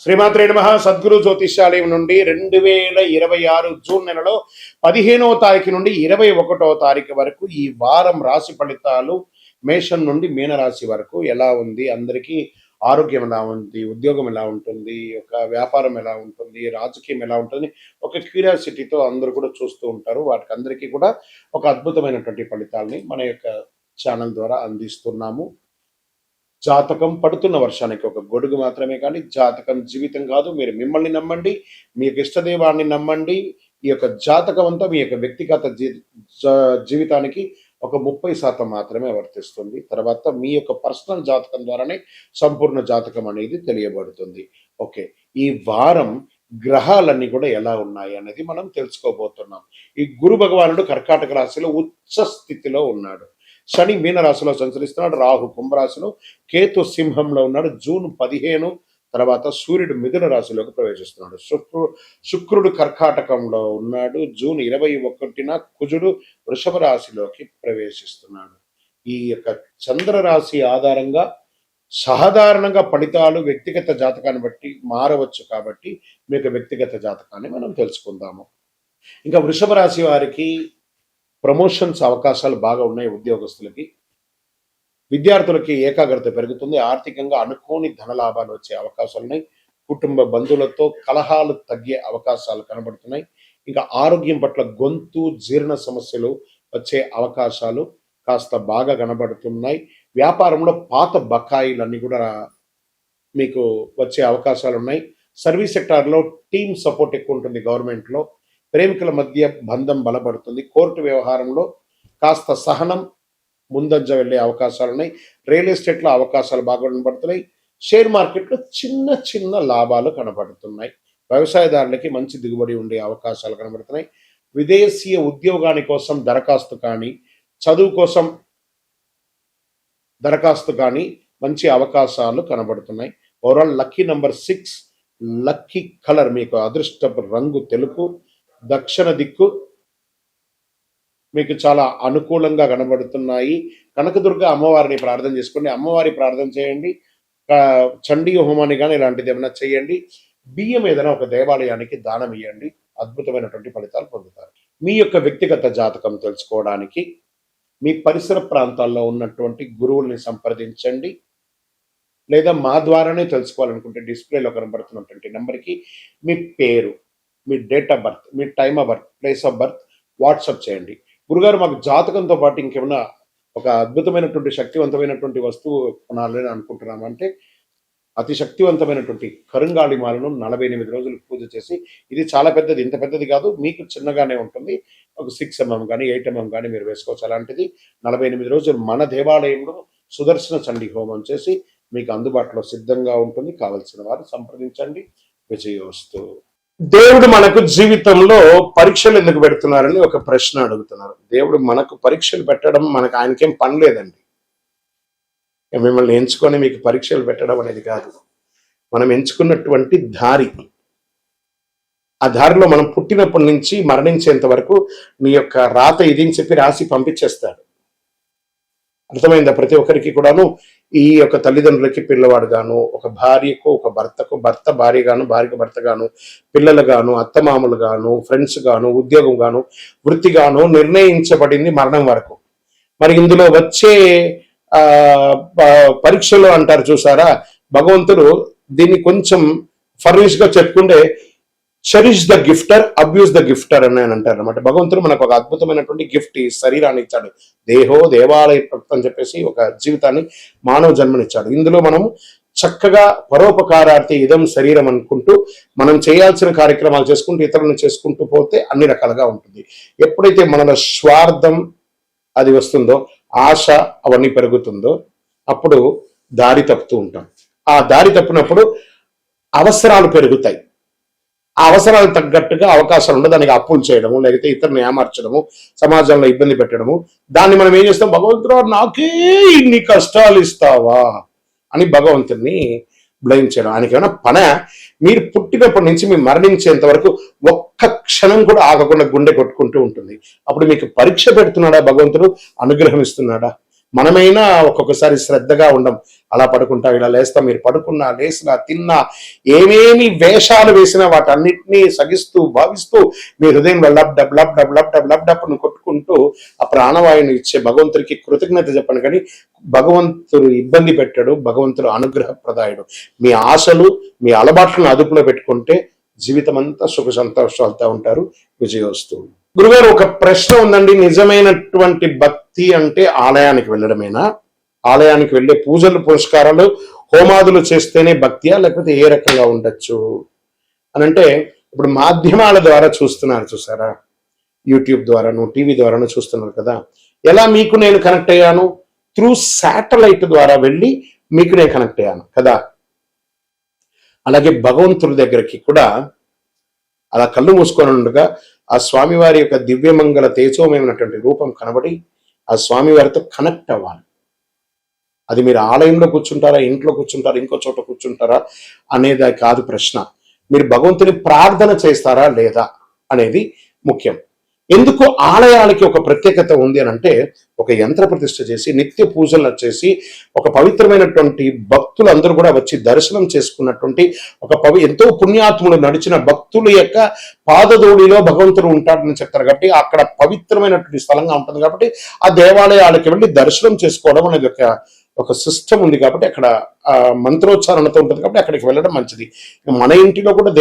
శ్రీమాత్రే నమః. సద్గురు జ్యోతిష్యాలయం నుండి 2026 జూన్ నెలలో 15వ తారీఖు నుండి 21వ తారీఖు వరకు ఈ వారం రాశి ఫలితాలు మేషం నుండి మీనరాశి వరకు ఎలా ఉంది, అందరికీ ఆరోగ్యం ఎలా ఉంది, ఉద్యోగం ఎలా ఉంటుంది, ఒక వ్యాపారం ఎలా ఉంటుంది, రాజకీయం ఎలా ఉంటుంది, ఒక క్యూరియాసిటీతో అందరూ కూడా చూస్తూ ఉంటారు. వాటికి అందరికీ కూడా ఒక అద్భుతమైనటువంటి ఫలితాలని మన యొక్క ఛానల్ ద్వారా అందిస్తున్నాము. జాతకం పడుతున్న వర్షానికి ఒక గొడుగు మాత్రమే, కానీ జాతకం జీవితం కాదు. మీరు మిమ్మల్ని నమ్మండి, మీ యొక్క ఇష్టదైవాన్ని నమ్మండి. ఈ యొక్క జాతకం అంతా మీ యొక్క వ్యక్తిగత జీవితానికి ఒక 30% మాత్రమే వర్తిస్తుంది. తర్వాత మీ యొక్క పర్సనల్ జాతకం ద్వారానే సంపూర్ణ జాతకం అనేది తెలియబడుతుంది. ఓకే, ఈ వారం గ్రహాలన్నీ కూడా ఎలా ఉన్నాయి అనేది మనం తెలుసుకోబోతున్నాం. ఈ గురు భగవానుడు కర్కాటక రాశిలో ఉచ్చ స్థితిలో ఉన్నాడు. శని మీనరాశిలో సంచరిస్తున్నాడు. రాహు కుంభరాశిలో, కేతు సింహంలో ఉన్నాడు. జూన్ 15 తర్వాత సూర్యుడు మిథున రాశిలోకి ప్రవేశిస్తున్నాడు. శుక్రుడు కర్కాటకంలో ఉన్నాడు. జూన్ 21న కుజుడు వృషభ రాశిలోకి ప్రవేశిస్తున్నాడు. ఈ యొక్క చంద్ర రాశి ఆధారంగా సాధారణంగా ఫలితాలు వ్యక్తిగత జాతకాన్ని బట్టి మారవచ్చు. కాబట్టి మీకు వ్యక్తిగత జాతకాన్ని మనం తెలుసుకుందాము. ఇంకా వృషభ రాశి వారికి ప్రమోషన్స్ అవకాశాలు బాగా ఉన్నాయి. ఉద్యోగస్తులకి, విద్యార్థులకి ఏకాగ్రత పెరుగుతుంది. ఆర్థికంగా అనుకోని ధన లాభాలు వచ్చే అవకాశాలు ఉన్నాయి. కుటుంబ బంధువులతో కలహాలు తగ్గే అవకాశాలు కనబడుతున్నాయి. ఇంకా ఆరోగ్యం పట్ల గొంతు జీర్ణ సమస్యలు వచ్చే అవకాశాలు కాస్త బాగా కనబడుతున్నాయి. వ్యాపారంలో పాత బకాయిలన్నీ కూడా మీకు వచ్చే అవకాశాలు ఉన్నాయి. సర్వీస్ సెక్టార్లో టీమ్ సపోర్ట్ ఎక్కువ ఉంటుంది. గవర్నమెంట్లో ప్రేమికుల మధ్య బంధం బలపడుతుంది. కోర్టు వ్యవహారంలో కాస్త సహనం ముందంజ వెళ్ళే అవకాశాలు ఉన్నాయి. రియల్ ఎస్టేట్లో అవకాశాలు బాగా కనబడుతున్నాయి. షేర్ మార్కెట్లో చిన్న చిన్న లాభాలు కనబడుతున్నాయి. వ్యవసాయదారులకి మంచి దిగుబడి ఉండే అవకాశాలు కనబడుతున్నాయి. విదేశీయ ఉద్యోగాని కోసం దరఖాస్తు కానీ, చదువు కోసం దరఖాస్తు కానీ మంచి అవకాశాలు కనబడుతున్నాయి. Overall lucky number 6, lucky colour మీకు అదృష్టపు రంగు తెలుపు, దక్షిణ దిక్కు మీకు చాలా అనుకూలంగా కనబడుతున్నాయి. కనకదుర్గ అమ్మవారిని ప్రార్థన చేసుకోండి. అమ్మవారి ప్రార్థన చేయండి. చండీ హోమాన్ని కానీ ఇలాంటిది ఏమైనా చేయండి. బియ్యం ఏదైనా ఒక దేవాలయానికి దానం ఇవ్వండి. అద్భుతమైనటువంటి ఫలితాలు పొందుతారు. మీ యొక్క వ్యక్తిగత జాతకం తెలుసుకోవడానికి మీ పరిసర ప్రాంతాల్లో ఉన్నటువంటి గురువుల్ని సంప్రదించండి. లేదా మా ద్వారానే తెలుసుకోవాలనుకుంటే డిస్ప్లేలో కనబడుతున్నటువంటి నెంబర్కి మీ పేరు, మీ డేట్ ఆఫ్ బర్త్, మీ time of birth, place of birth WhatsApp చేయండి. గురుగారు, మాకు జాతకంతో పాటు ఇంకేమైనా ఒక అద్భుతమైనటువంటి శక్తివంతమైనటువంటి వస్తువు కొనాలని అనుకుంటున్నాము అంటే, అతి శక్తివంతమైనటువంటి కరుంగాళి మాలను 48 రోజులు పూజ చేసి, ఇది చాలా పెద్దది, ఇంత పెద్దది కాదు, మీకు చిన్నగానే ఉంటుంది, ఒక 6 mm కానీ 8 mm కానీ మీరు వేసుకోవచ్చు. అలాంటిది 48 రోజులు మన దేవాలయంలో సుదర్శన చండీ హోమం చేసి మీకు అందుబాటులో సిద్ధంగా ఉంటుంది. కావలసిన వారు సంప్రదించండి. విజయోస్తు. దేవుడు మనకు జీవితంలో పరీక్షలు ఎందుకు పెడుతున్నారని ఒక ప్రశ్న అడుగుతున్నారు. దేవుడు మనకు పరీక్షలు పెట్టడం, మనకు ఆయనకేం పని లేదండి. మిమ్మల్ని ఎంచుకొని మీకు పరీక్షలు పెట్టడం అనేది కాదు. మనం ఎంచుకున్నటువంటి దారి, ఆ దారిలో మనం పుట్టినప్పటి నుంచి మరణించేంత వరకు మీ యొక్క రాత ఇది అని చెప్పి రాసి పంపించేస్తాడు. అర్థమైందా? ప్రతి ఒక్కరికి కూడాను ఈ యొక్క తల్లిదండ్రులకి పిల్లవాడు గాను, ఒక భార్యకు ఒక భర్తకు భర్త భార్య గాను, భార్యకు భర్త గాను, పిల్లలు గాను, అత్తమామలు గాను, ఫ్రెండ్స్ గాను, ఉద్యోగం గాను, వృత్తి గాను నిర్ణయించబడింది మరణం వరకు. మరి ఇందులో వచ్చే పరీక్షలు అంటారు చూసారా, భగవంతుడు దీన్ని కొంచెం ఫర్నిష్ గా చెప్పుకుంటే చెరిష్ ద గిఫ్టర్, అబ్యూస్ ద గిఫ్టర్ అని అంటారు అనమాట. భగవంతుడు మనకు ఒక అద్భుతమైనటువంటి గిఫ్ట్, ఈ శరీరాన్ని ఇచ్చాడు. దేహో దేవాలయ భక్తి అని చెప్పేసి ఒక జీవితాన్ని, మానవ జన్మనిచ్చాడు. ఇందులో మనం చక్కగా పరోపకారార్థి ఇదం శరీరం అనుకుంటూ మనం చేయాల్సిన కార్యక్రమాలు చేసుకుంటూ ఇతరులను చేసుకుంటూ పోతే అన్ని రకాలుగా ఉంటుంది. ఎప్పుడైతే మనలో స్వార్థం అది వస్తుందో, ఆశ అవన్నీ పెరుగుతుందో, అప్పుడు దారి తప్పుతూ ఉంటాం. ఆ దారి తప్పినప్పుడు అవసరాలు పెరుగుతాయి. ఆ అవసరాలు తగ్గట్టుగా అవకాశాలు ఉండదు. దానికి అప్పులు చేయడము, లేకపోతే ఇతరులను ఏమార్చడము, సమాజంలో ఇబ్బంది పెట్టడము. దాన్ని మనం ఏం చేస్తాం, భగవంతుడు నాకే ఇన్ని కష్టాలు ఇస్తావా అని భగవంతుడిని బ్లేమ్ చేయడం. ఆయనకి ఏమైనా పనే? మీరు పుట్టినప్పటి నుంచి మీరు మరణించేంత వరకు ఒక్క క్షణం కూడా ఆగకుండా గుండె కొట్టుకుంటూ ఉంటుంది. అప్పుడు మీకు పరీక్ష పెడుతున్నాడా భగవంతుడు? అనుగ్రహం ఇస్తున్నాడా? మనమైనా ఒక్కొక్కసారి శ్రద్ధగా ఉండం, అలా పడుకుంటాం, ఇలా లేస్తాం. మీరు పడుకున్నా, లేసినా, తిన్నా, ఏమేమి వేషాలు వేసినా వాటన్నిటినీ సగిస్తూ భావిస్తూ మీ హృదయంలో lub dub lub dub lub dub lub డబ్ను కొట్టుకుంటూ ఆ ప్రాణవాయువుని ఇచ్చే భగవంతుడికి కృతజ్ఞత చెప్పండి. కానీ భగవంతుడు ఇబ్బంది పెట్టాడు, భగవంతుడు అనుగ్రహప్రదాయుడు. మీ ఆశలు, మీ అలవాట్లను అదుపులో పెట్టుకుంటే జీవితం అంతా సుఖ సంతోషాలతో ఉంటారు. విజయోస్తు. గురుగారు, ఒక ప్రశ్న ఉందండి. నిజమైనటువంటి భక్తి అంటే ఆలయానికి వెళ్ళడమేనా? ఆలయానికి వెళ్ళే పూజలు, పురస్కారాలు, హోమాదులు చేస్తేనే భక్తియా, లేకపోతే ఏ రకంగా ఉండొచ్చు అని అంటే, ఇప్పుడు మాధ్యమాల ద్వారా చూస్తున్నారు చూసారా, యూట్యూబ్ ద్వారాను, టీవీ ద్వారాను చూస్తున్నారు కదా. ఎలా మీకు నేను కనెక్ట్ అయ్యాను? త్రూ శాటిలైట్ ద్వారా వెళ్ళి మీకు నేను కనెక్ట్ అయ్యాను కదా. అలాగే భగవంతుడి దగ్గరికి కూడా అలా కళ్ళు మూసుకొని ఉండగా ఆ స్వామివారి యొక్క దివ్యమంగళ తేజోమయమైనటువంటి రూపం కనబడి ఆ స్వామివారితో కనెక్ట్ అవ్వాలి. అది మీరు ఆలయంలో కూర్చుంటారా, ఇంట్లో కూర్చుంటారా, ఇంకో చోట కూర్చుంటారా అనేది కాదు ప్రశ్న. మీరు భగవంతుని ప్రార్థన చేస్తారా లేదా అనేది ముఖ్యం. ఎందుకు ఆలయాలకి ఒక ప్రత్యేకత ఉంది అని అంటే, ఒక యంత్ర ప్రతిష్ఠ చేసి నిత్య పూజలు చేసి ఒక పవిత్రమైనటువంటి భక్తులు అందరూ కూడా వచ్చి దర్శనం చేసుకున్నటువంటి ఎంతో పుణ్యాత్ములు నడిచిన భక్తుల యొక్క పాదధూళిలో భగవంతుడు ఉంటాడని చెప్తారు. కాబట్టి అక్కడ పవిత్రమైనటువంటి స్థలంగా ఉంటుంది. కాబట్టి ఆ దేవాలయాలకి వెళ్ళి దర్శనం చేసుకోవడం అనేది ఒక సిస్టమ్ ఉంది. కాబట్టి అక్కడ మంత్రోచ్చారణతో ఉంటుంది. కాబట్టి అక్కడికి వెళ్ళడం మంచిది. మన ఇంటిలో కూడా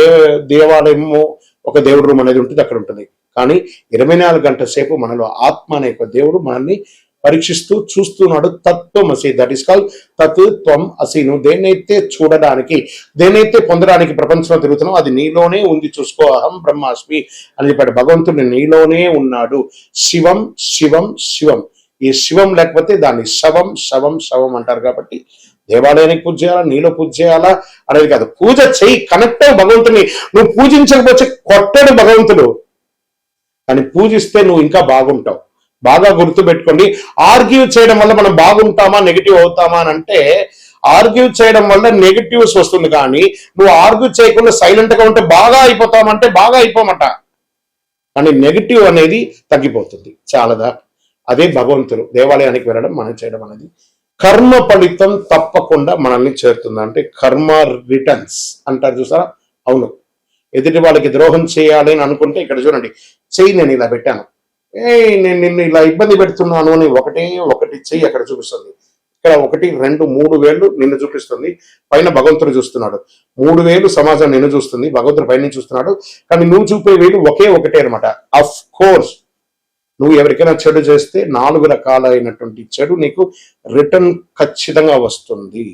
దేవాలయము, ఒక దేవుడు రూమ్ అనేది ఉంటుంది, అక్కడ ఉంటుంది. కానీ 24 గంటల సేపు మనలో ఆత్మ అనే ఒక దేవుడు మనల్ని పరీక్షిస్తూ చూస్తున్నాడు. తత్వమసి, దట్ ఈస్ కాల్ తత్వం అసి. నువ్వు దేన్నైతే చూడడానికి, దేన్నైతే పొందడానికి ప్రపంచంలో తిరుగుతున్నావు అది నీలోనే ఉంది, చూసుకో. అహం బ్రహ్మాస్మి అని చెప్పాడు. భగవంతుడు నీలోనే ఉన్నాడు. శివం శివం శివం. ఈ శివం లేకపోతే దాన్ని శవం శవం శవం అంటారు. కాబట్టి దేవాలయానికి పూజ చేయాలా, నీలో పూజ చేయాలా అనేది కాదు. పూజ చెయ్యి, కనెక్ట్ అయ్యి భగవంతుని. నువ్వు పూజించకపోతే కొట్టడు భగవంతుడు, కానీ పూజిస్తే నువ్వు ఇంకా బాగుంటావు. బాగా గుర్తుపెట్టుకోండి. ఆర్గ్యూ చేయడం వల్ల మనం బాగుంటామా, నెగిటివ్ అవుతామా అని అంటే, ఆర్గ్యూ చేయడం వల్ల నెగిటివ్స్ వస్తుంది. కానీ నువ్వు ఆర్గ్యూ చేయకుండా సైలెంట్ గా ఉంటే బాగా అయిపోతామంటే బాగా అయిపోమట. కానీ నెగిటివ్ అనేది తగ్గిపోతుంది. చాలదా? అదే భగవంతుడు. దేవాలయానికి వెళ్ళడం, మనం చేయడం అనేది కర్మ ఫలితం తప్పకుండా మనల్ని చేరుతుంది. అంటే కర్మ రిటర్న్స్ అంటారు చూసారా. అవును, ఎదుటి వాళ్ళకి ద్రోహం చేయాలి అని అనుకుంటే ఇక్కడ చూడండి, చెయ్యి నేను ఇలా పెట్టాను, నేను నిన్ను ఇలా ఇబ్బంది పెడుతున్నాను అని ఒకటి చెయ్యి అక్కడ చూపిస్తుంది. ఇక్కడ 1, 2, 3 వేళ్ళు నిన్ను చూపిస్తుంది. పైన భగవంతుడు చూస్తున్నాడు. 3 వేలు సమాజం నిన్ను చూస్తుంది, భగవంతుడు పైన చూస్తున్నాడు. కానీ నువ్వు చూపే వేలు ఒకటే అనమాట. అఫ్ కోర్స్ నువ్వు ఎవరికైనా చెడు చేస్తే 4 రకాలైనటువంటి చెడు నీకు రిటర్న్ ఖచ్చితంగా వస్తుంది.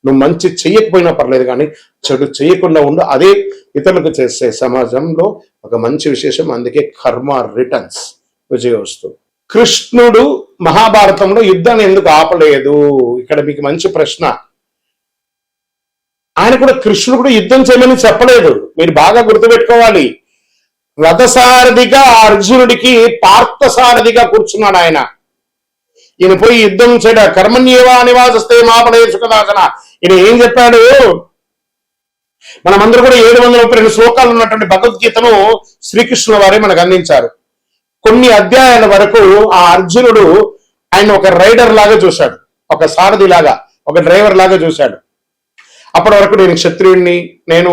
నువ్వు మంచి చెయ్యకపోయినా పర్లేదు, కానీ చెడు చేయకుండా ఉండు. అదే ఇతరులకు చేసే సమాజంలో ఒక మంచి విశేషం. అందుకే కర్మ రిటర్న్స్, విజయోస్తు. కృష్ణుడు మహాభారతంలో యుద్ధాన్ని ఎందుకు ఆపలేదు? ఇక్కడ మీకు మంచి ప్రశ్న. ఆయన కూడా, కృష్ణుడు కూడా యుద్ధం చేయమని చెప్పలేదు. మీరు బాగా గుర్తుపెట్టుకోవాలి. రథసారథిగా అర్జునుడికి పార్థసారథిగా కూర్చున్నాడు ఆయన. ఈయన పోయి యుద్ధం చేయడ కర్మణ్యేవా నివాసస్తే మాపడే సుఖదాసన. ఈయన ఏం చెప్పాడు? మనమందరూ కూడా 732 శ్లోకాలు ఉన్నటువంటి భగవద్గీతను శ్రీకృష్ణుల వారే మనకు అందించారు. కొన్ని అధ్యాయాల వరకు ఆ అర్జునుడు ఆయన ఒక రైడర్ లాగా చూశాడు, ఒక సారథి లాగా, ఒక డ్రైవర్ లాగా చూశాడు. అప్పటి వరకు నేను క్షత్రియుడిని, నేను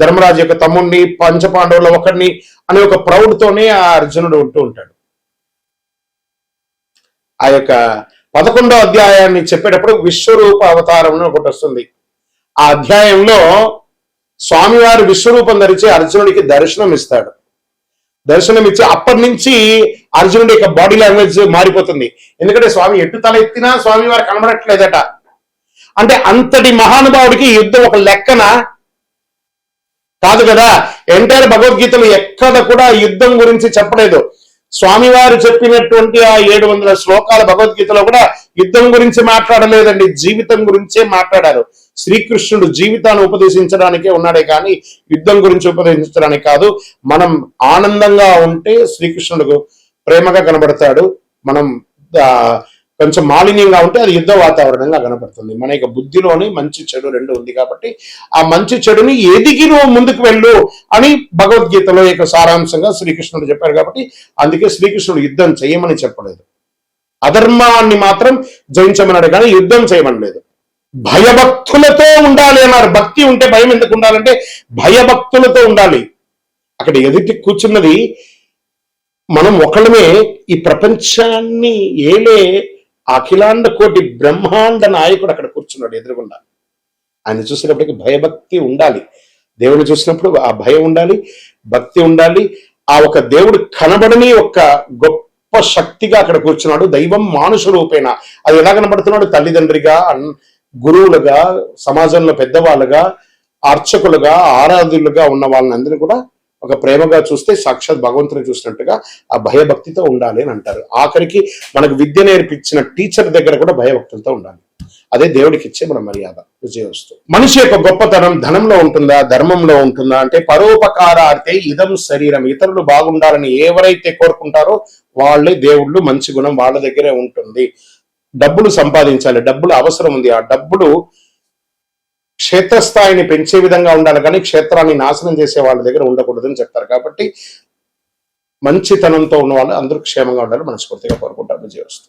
ధర్మరాజు యొక్క తమ్ముడిని, పంచపాండవుల ఒకడిని అనే ఒక ప్రౌడ్తోనే ఆ అర్జునుడు ఉంటూ ఉంటాడు. ఆ యొక్క 11వ అధ్యాయాన్ని చెప్పేటప్పుడు విశ్వరూప అవతారం ఒకటి వస్తుంది. ఆ అధ్యాయంలో స్వామివారు విశ్వరూపం ధరించి అర్జునుడికి దర్శనం ఇస్తాడు. దర్శనం ఇచ్చి అప్పటి నుంచి అర్జునుడి యొక్క బాడీ లాంగ్వేజ్ మారిపోతుంది. ఎందుకంటే స్వామి ఎటు తల ఎత్తినా స్వామివారు కనబడట్లేదట. అంటే అంతటి మహానుభావుడికి యుద్ధం ఒక లెక్కన కాదు కదా. ఎంటైర్ భగవద్గీతలు ఎక్కడ కూడా యుద్ధం గురించి చెప్పలేదు. స్వామివారు చెప్పినటువంటి ఆ 700 శ్లోకాల భగవద్గీతలో కూడా యుద్ధం గురించి మాట్లాడలేదండి, జీవితం గురించే మాట్లాడారు. శ్రీకృష్ణుడు జీవితాన్ని ఉపదేశించడానికే ఉన్నాడే కానీ యుద్ధం గురించి ఉపదేశించడానికి కాదు. మనం ఆనందంగా ఉంటే శ్రీకృష్ణుడు ప్రేమగా కనబడతాడు. మనం కొంచెం మాలిన్యంగా ఉంటే అది యుద్ధ వాతావరణంగా కనపడుతుంది. మన యొక్క బుద్ధిలోని మంచి చెడు రెండు ఉంది. కాబట్టి ఆ మంచి చెడుని ఎదిగి నువ్వు ముందుకు వెళ్ళు అని భగవద్గీతలో యొక్క సారాంశంగా శ్రీకృష్ణుడు చెప్పారు. కాబట్టి అందుకే శ్రీకృష్ణుడు యుద్ధం చేయమని చెప్పలేదు. అధర్మాన్ని మాత్రం జయించమన్నాడు కానీ యుద్ధం చేయమనలేదు. భయభక్తులతో ఉండాలి అన్నారు. భక్తి ఉంటే భయం ఎందుకు ఉండాలంటే భయభక్తులతో ఉండాలి. అక్కడ ఎదుటి కూర్చున్నది మనం ఒకళ్ళమే. ఈ ప్రపంచాన్ని ఏలే అఖిలాండ కోటి బ్రహ్మాండ నాయకుడు అక్కడ కూర్చున్నాడు ఎదురుగుండా. ఆయన చూసినప్పటికీ భయభక్తి ఉండాలి. దేవుని చూసినప్పుడు ఆ భయం ఉండాలి, భక్తి ఉండాలి. ఆ ఒక దేవుడు కనబడని ఒక గొప్ప శక్తిగా అక్కడ కూర్చున్నాడు. దైవం మానుష రూపేణ. అది ఎలా కనబడుతున్నాడు? తల్లిదండ్రిగా, గురువులుగా, సమాజంలో పెద్దవాళ్ళుగా, అర్చకులుగా, ఆరాధులుగా ఉన్న వాళ్ళని అందరినీ కూడా ఒక ప్రేమగా చూస్తే సాక్షాత్ భగవంతుని చూసినట్టుగా ఆ భయభక్తితో ఉండాలి అని అంటారు. ఆఖరికి మనకు విద్య నేర్పించిన టీచర్ దగ్గర కూడా భయభక్తులతో ఉండాలి. అదే దేవుడికి ఇచ్చే మన మర్యాద, విజయవస్తు. మనిషి యొక్క గొప్పతనం ధనంలో ఉంటుందా, ధర్మంలో ఉంటుందా అంటే పరోపకారార్థే ఇదం శరీరం. ఇతరులు బాగుండాలని ఎవరైతే కోరుకుంటారో వాళ్ళే దేవుళ్ళు. మంచి గుణం వాళ్ళ దగ్గరే ఉంటుంది. డబ్బులు సంపాదించాలి, డబ్బులు అవసరం ఉంది. ఆ డబ్బులు క్షేత్రస్థాయిని పెంచే విధంగా ఉండాలి కానీ క్షేత్రాన్ని నాశనం చేసే వాళ్ళ దగ్గర ఉండకూడదని చెప్తారు. కాబట్టి మంచితనంతో ఉన్న వాళ్ళు అందరూ క్షేమంగా ఉండాలి మనస్ఫూర్తిగా కోరుకుంటారు. విజయవస్తు.